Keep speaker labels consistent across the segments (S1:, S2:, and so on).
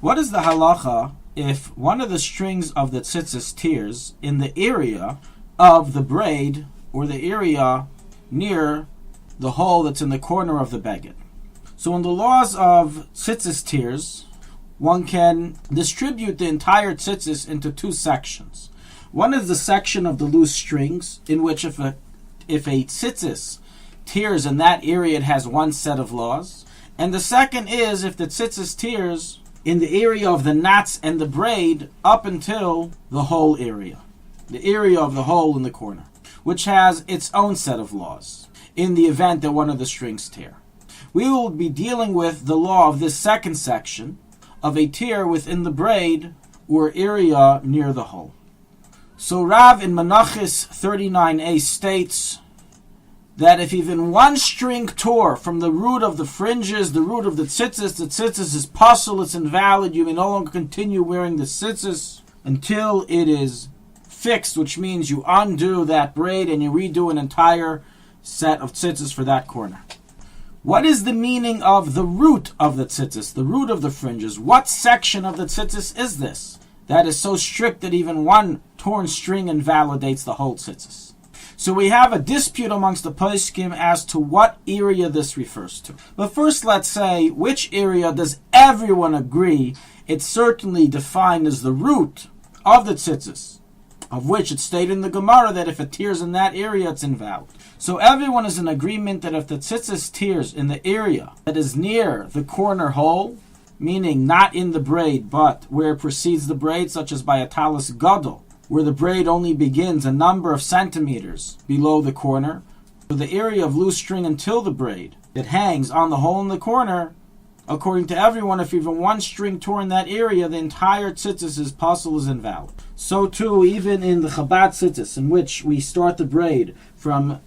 S1: What is the halacha if one of the strings of the tzitzis tears in the area of the braid or the area near the hole that's in the corner of the beged? So in the laws of tzitzis tears, one can distribute the entire tzitzis into two sections. One is the section of the loose strings, in which if a tzitzis tears in that area, it has one set of laws. And the second is if the tzitzis tears in the area of the knots and the braid up until the whole area, the area of the hole in the corner, which has its own set of laws in the event that one of the strings tear. We will be dealing with the law of this second section of a tear within the braid or area near the hole. So Rav in Menachos 39a states that if even one string tore from the root of the fringes, the root of the tzitzis is puzzle, it's invalid, you may no longer continue wearing the tzitzis until it is fixed, which means you undo that braid and you redo an entire set of tzitzis for that corner. What is the meaning of the root of the tzitzis, the root of the fringes? What section of the tzitzis is this that is so strict that even one torn string invalidates the whole tzitzis? So we have a dispute amongst the poskim as to what area this refers to. But first let's say, which area does everyone agree it's certainly defined as the root of the tzitzis, of which it's stated in the Gemara that if it tears in that area, it's invalid. So everyone is in agreement that if the tzitzis tears in the area that is near the corner hole, meaning not in the braid, but where it precedes the braid, such as by a talis gadol, where the braid only begins a number of centimeters below the corner, so the area of loose string until the braid that hangs on the hole in the corner, according to everyone, if even one string tore in that area, the entire tzitzis puzzle is invalid. So too, even in the Chabad tzitzis, in which we start the braid from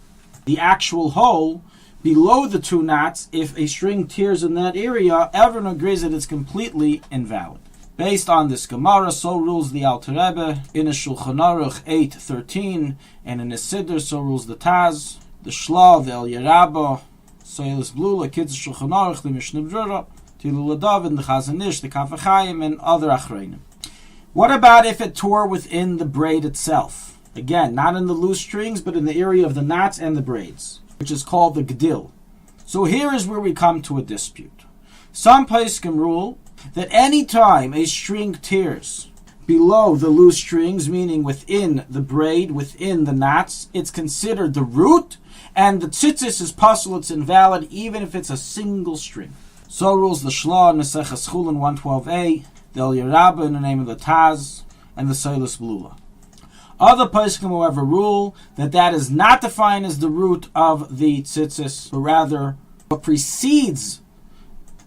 S1: the actual hole below the two knots, if a string tears in that area, everyone agrees that it's completely invalid. Based on this Gemara, so rules the Alter Rebbe in a Shulchanaruch 8:13, and in a Siddur, so rules the Taz, the Shla, the El Yerabba, Soilis Blula, Kids Shulchanaruch, the Mishnah Brura, Tilu Ladavin, the Chazanish, the Kafachayim, and other Achreinim. What about if it tore within the braid itself? Again, not in the loose strings, but in the area of the knots and the braids, which is called the Gedil. So here is where we come to a dispute. Some poskim rule that any time a string tears below the loose strings, meaning within the braid, within the knots, it's considered the root, and the tzitzis is puzzle, it's invalid, even if it's a single string. So rules the Shla in Maseches Chulin 112a, the El Yerabba in the name of the Taz, and the Soilis Blula. Other poskim, however, rule that that is not defined as the root of the tzitzis, but rather what precedes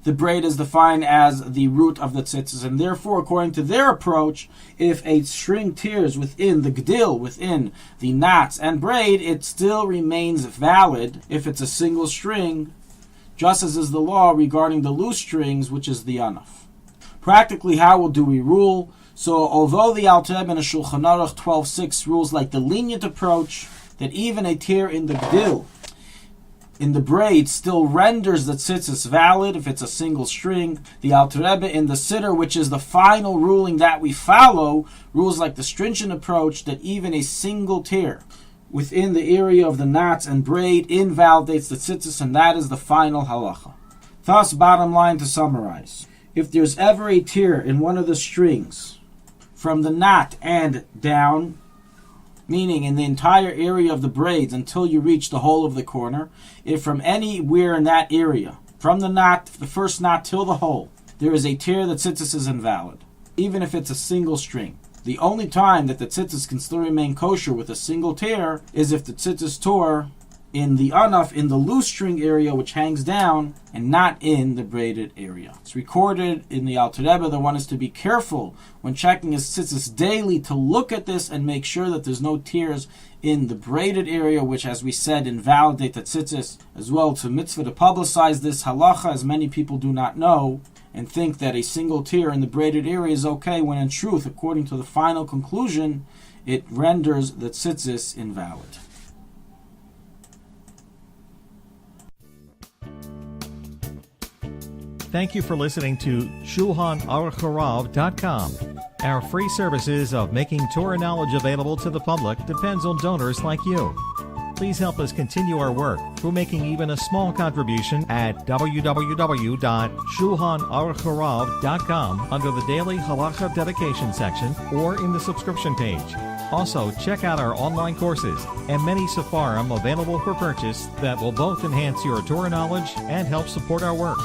S1: the braid is defined as the root of the tzitzis, and therefore, according to their approach, if a string tears within the gedil, within the knots and braid, it still remains valid if it's a single string, just as is the law regarding the loose strings, which is the anaf. Practically, how do we rule? So, although the Alter Rebbe in Shulchan Aruch 12.6 rules like the lenient approach, that even a tear in the gedil, in the braid, still renders the tzitzis valid if it's a single string, the Alter Rebbe in the Siddur, which is the final ruling that we follow, rules like the stringent approach that even a single tear within the area of the knots and braid invalidates the tzitzis, and that is the final halacha. Thus, bottom line to summarize, if there's ever a tear in one of the strings from the knot and down, meaning in the entire area of the braids until you reach the hole of the corner, if from anywhere in that area, from the knot, the first knot till the hole, there is a tear, the tzitzis is invalid, even if it's a single string. The only time that the tzitzis can still remain kosher with a single tear is if the tzitzis tore in the anaf, in the loose string area which hangs down, and not in the braided area. It's recorded in the Alter Rebbe that one is to be careful when checking his tzitzis daily to look at this and make sure that there's no tears in the braided area, which, as we said, invalidate the tzitzis. As well, to mitzvah to publicize this halacha, as many people do not know and think that a single tear in the braided area is okay, when in truth, according to the final conclusion, it renders the tzitzis invalid.
S2: thank you for listening to Shulchanaruchharav.com. Our free services of making Torah knowledge available to the public depends on donors like you. Please help us continue our work through making even a small contribution at www.shulchanaruchharav.com under the Daily Halacha Dedication section or in the subscription page. Also, check out our online courses and many sefarim available for purchase that will both enhance your Torah knowledge and help support our work.